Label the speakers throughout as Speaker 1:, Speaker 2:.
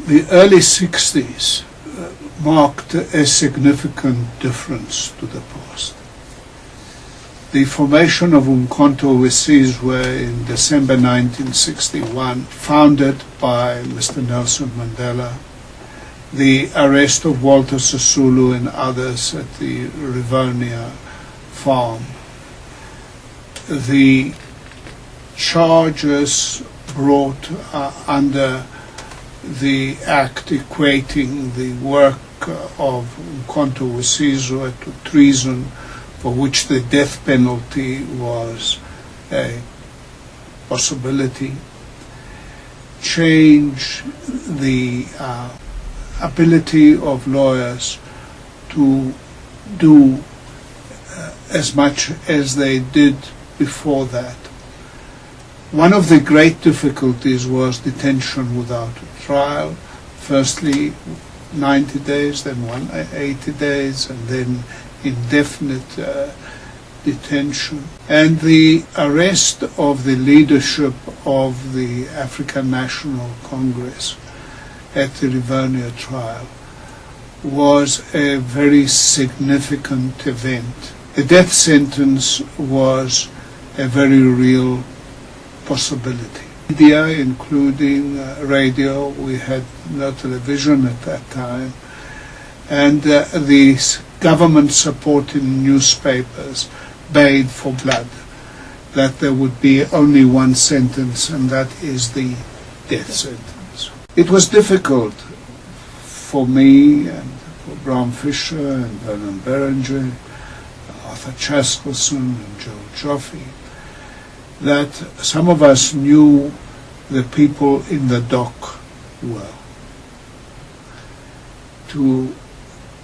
Speaker 1: The early 60s marked a significant difference to the past. The formation of Umkhonto weSizwe in December 1961, founded by Mr. Nelson Mandela, the arrest of Walter Sisulu and others at the Rivonia farm, the charges brought under the act equating the work of Umkhonto weSizwe to treason, for which the death penalty was a possibility, change the ability of lawyers to do as much as they did before that. One of the great difficulties was detention without a trial. Firstly, 90 days, then 180 days, and then indefinite detention. And the arrest of the leadership of the African National Congress at the Rivonia trial was a very significant event. The death sentence was a very real possibility. Media, including radio, we had no television at that time, and the government-supported newspapers bayed for blood, that there would be only one sentence, and that is the death sentence. It was difficult for me and for Bram Fischer and Vernon Berenger, Arthur Chaskelson and Joe Joffe, that some of us knew the people in the dock well. To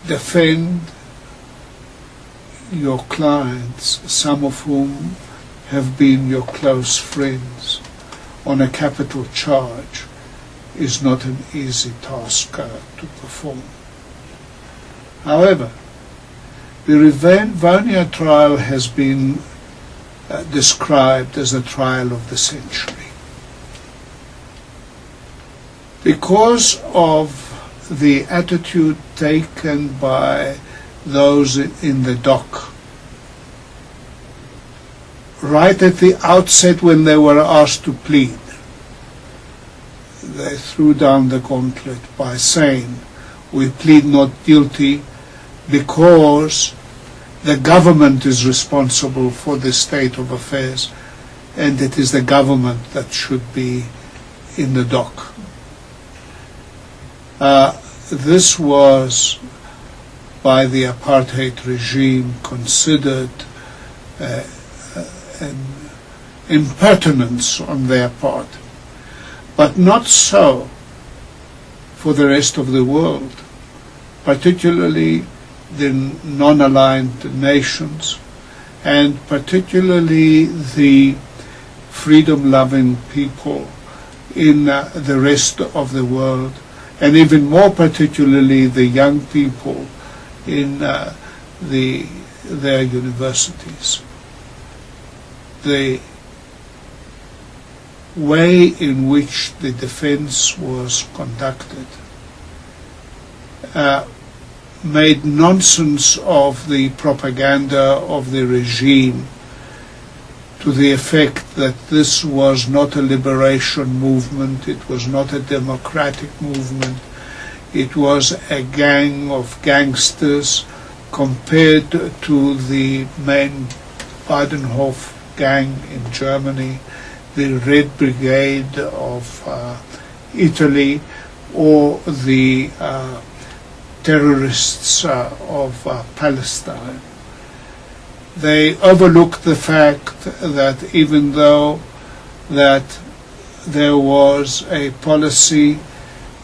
Speaker 1: defend your clients, some of whom have been your close friends, on a capital charge is not an easy task to perform. However, the Rivonia trial has been described as a trial of the century. Because of the attitude taken by those in the dock, right at the outset when they were asked to plead, they threw down the gauntlet by saying, we plead not guilty because the government is responsible for the state of affairs, and it is the government that should be in the dock. This was, by the apartheid regime, considered an impertinence on their part, but not so for the rest of the world, particularly the non-aligned nations, and particularly the freedom-loving people in the rest of the world, and even more particularly the young people in their universities. The way in which the defense was conducted made nonsense of the propaganda of the regime, to the effect that this was not a liberation movement, it was not a democratic movement, it was a gang of gangsters compared to the main Badenhof gang in Germany, the Red Brigade of Italy, or the terrorists of Palestine. They overlooked the fact that even though that there was a policy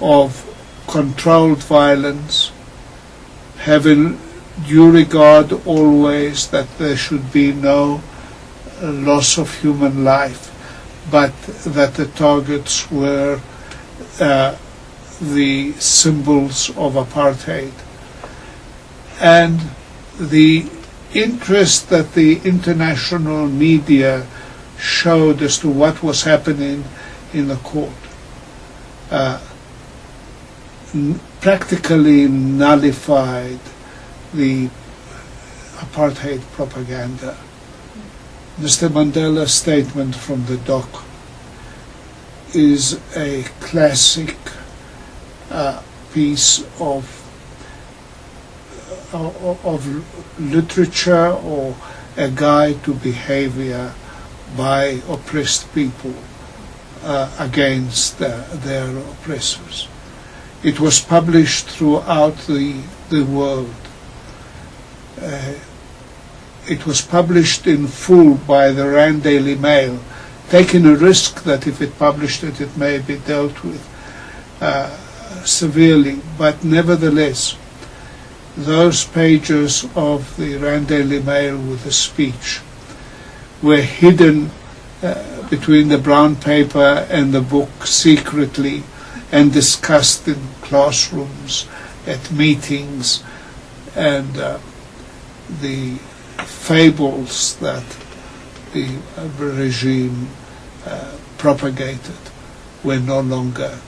Speaker 1: of controlled violence, having due regard always that there should be no loss of human life, but that the targets were the symbols of apartheid. And the interest that the international media showed as to what was happening in the court practically nullified the apartheid propaganda. Mr. Mandela's statement from the dock is a classic piece of literature, or a guide to behavior by oppressed people against their oppressors. It was published throughout the world. It was published in full by the Rand Daily Mail, taking a risk that if it published it, it may be dealt with severely. But nevertheless, those pages of the Rand Daily Mail with the speech were hidden between the brown paper and the book secretly, and discussed in classrooms, at meetings, and the fables that the regime propagated were no longer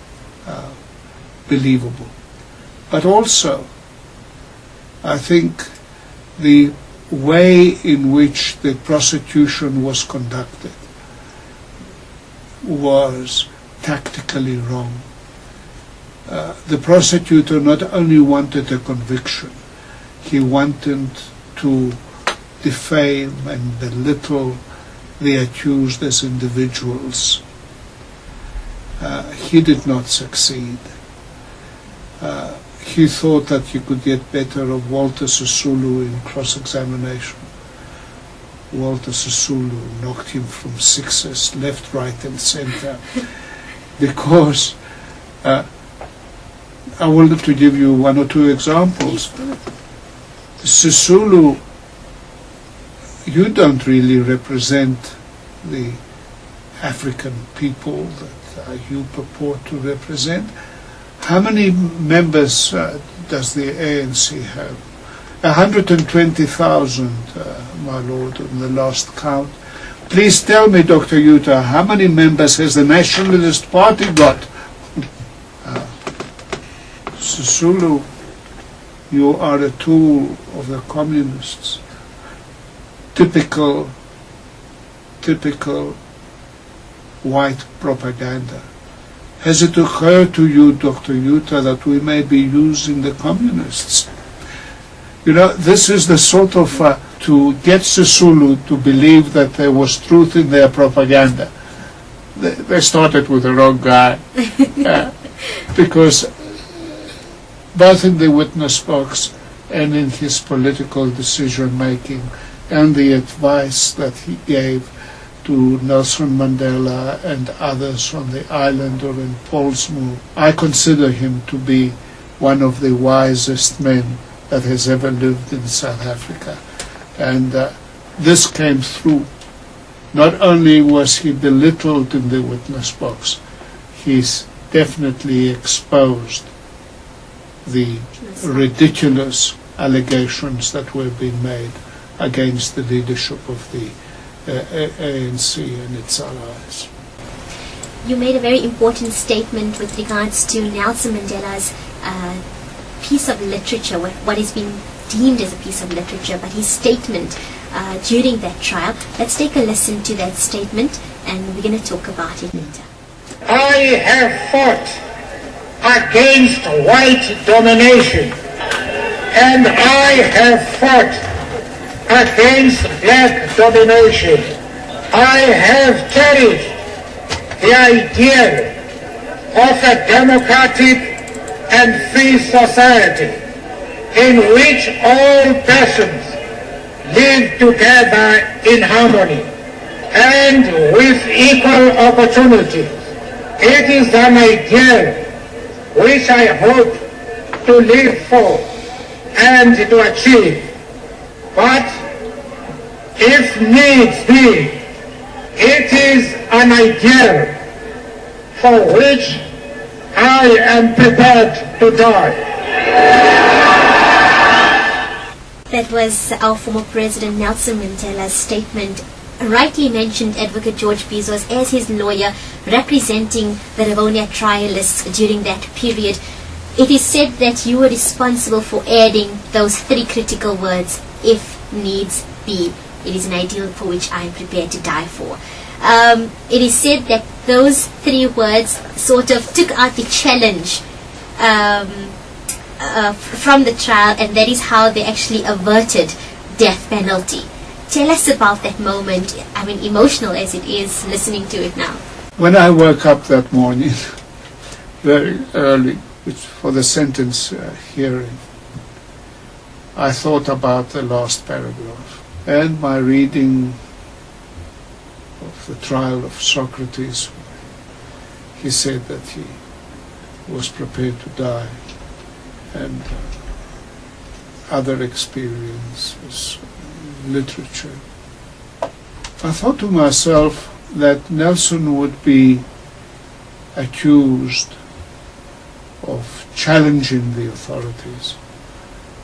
Speaker 1: believable. But also, I think the way in which the prosecution was conducted was tactically wrong. The prosecutor not only wanted a conviction, he wanted to defame and belittle the accused as individuals. He did not succeed. He thought that he could get better of Walter Sisulu in cross-examination. Walter Sisulu knocked him from sixes, left, right, and center, because I wanted to give you one or two examples. Sisulu, you don't really represent the African people that you purport to represent. How many members does the ANC have? 120,000, my lord, in the last count. Please tell me, Dr. Utah, how many members has the Nationalist Party got? Sisulu, you are a tool of the communists. Typical white propaganda. Has it occurred to you, Dr. Utah, that we may be using the communists? You know, this is the sort of, to get Sisulu to believe that there was truth in their propaganda. They started with the wrong guy. Because both in the witness box and in his political decision-making and the advice that he gave to Nelson Mandela and others on the island or in Pollsmoor, I consider him to be one of the wisest men that has ever lived in South Africa. And this came through. Not only was he belittled in the witness box, he's definitely exposed the ridiculous allegations that were being made against the leadership of the ANC and its allies.
Speaker 2: You made a very important statement with regards to Nelson Mandela's piece of literature, what is being deemed as a piece of literature, but his statement during that trial. Let's take a listen to that statement, and we're going to talk about it later.
Speaker 3: I have fought against white domination, and I have fought against black domination. I have cherished the idea of a democratic and free society in which all persons live together in harmony and with equal opportunities. It is an ideal which I hope to live for and to achieve. But if needs be, it is an ideal for which I am prepared to die.
Speaker 2: That was our former President Nelson Mandela's statement. Rightly mentioned Advocate George Bizos as his lawyer representing the Rivonia trialists during that period. It is said that you were responsible for adding those 3 critical words, if needs be. It is an ideal for which I am prepared to die for. It is said that those 3 words sort of took out the challenge from the trial, and that is how they actually averted death penalty. Tell us about that moment. I mean, emotional as it is listening to it now.
Speaker 1: When I woke up that morning, very early, for the sentence hearing, I thought about the last paragraph and my reading of the trial of Socrates. He said that he was prepared to die, and other experiences, literature. I thought to myself that Nelson would be accused of challenging the authorities,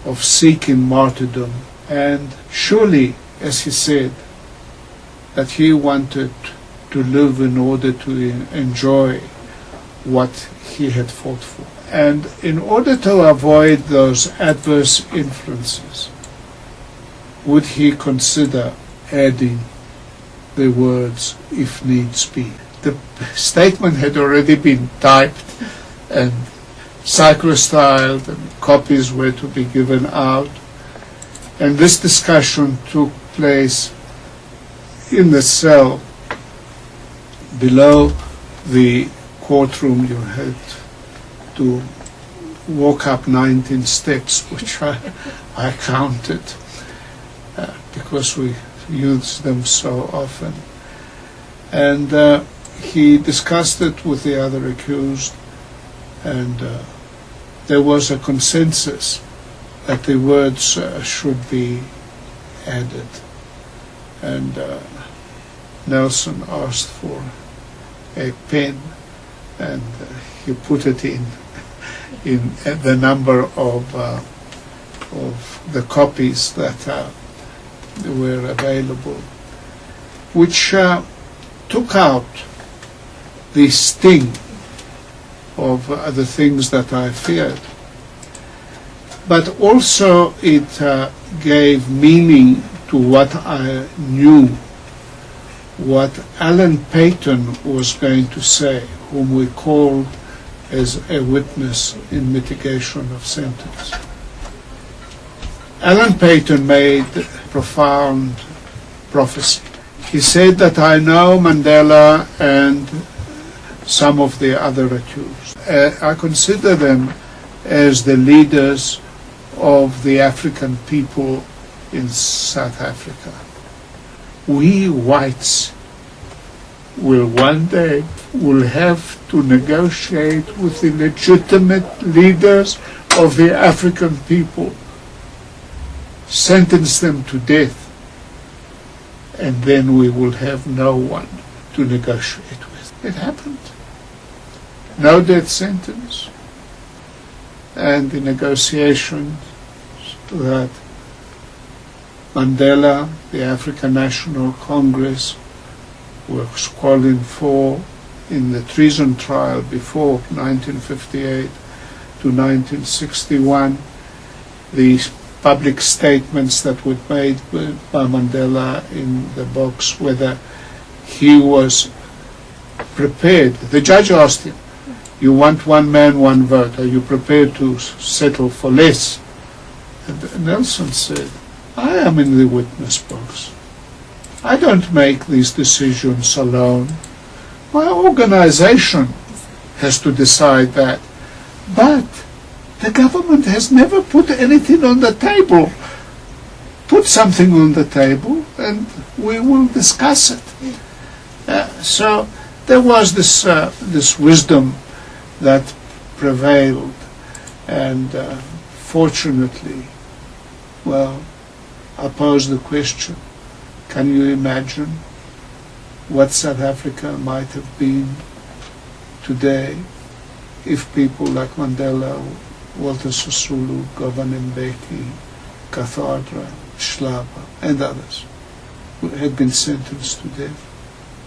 Speaker 1: of seeking martyrdom, and surely, as he said, that he wanted to live in order to enjoy what he had fought for. And in order to avoid those adverse influences, would he consider adding the words, if needs be? The statement had already been typed and cyclostyled, and copies were to be given out. And this discussion took place in the cell below the courtroom. You had to walk up 19 steps, which I counted because we use them so often. And he discussed it with the other accused, and there was a consensus that the words should be added. And Nelson asked for a pen, and he put it in the number of the copies that were available, which took out the sting of the things that I feared. But also it gave meaning to what I knew, what Alan Payton was going to say, whom we called as a witness in mitigation of sentence. Alan Payton made a profound prophecy. He said that I know Mandela and some of the other accused. I consider them as the leaders of the African people in South Africa. We whites will one day have to negotiate with the legitimate leaders of the African people, sentence them to death, and then we will have no one to negotiate with. It happened. No death sentence. And the negotiations that Mandela, the African National Congress, was calling for in the treason trial before 1958 to 1961, these public statements that were made by Mandela in the box, whether he was prepared. The judge asked him, "You want one man, one vote. Are you prepared to settle for less?" And Nelson said, "I am in the witness box. I don't make these decisions alone. My organization has to decide that. But the government has never put anything on the table. Put something on the table and we will discuss it." So there was this wisdom that prevailed, and fortunately, well, I pose the question, can you imagine what South Africa might have been today if people like Mandela, Walter Sisulu, Govan Mbeki, Cathadra, Schlaba, and others had been sentenced to death?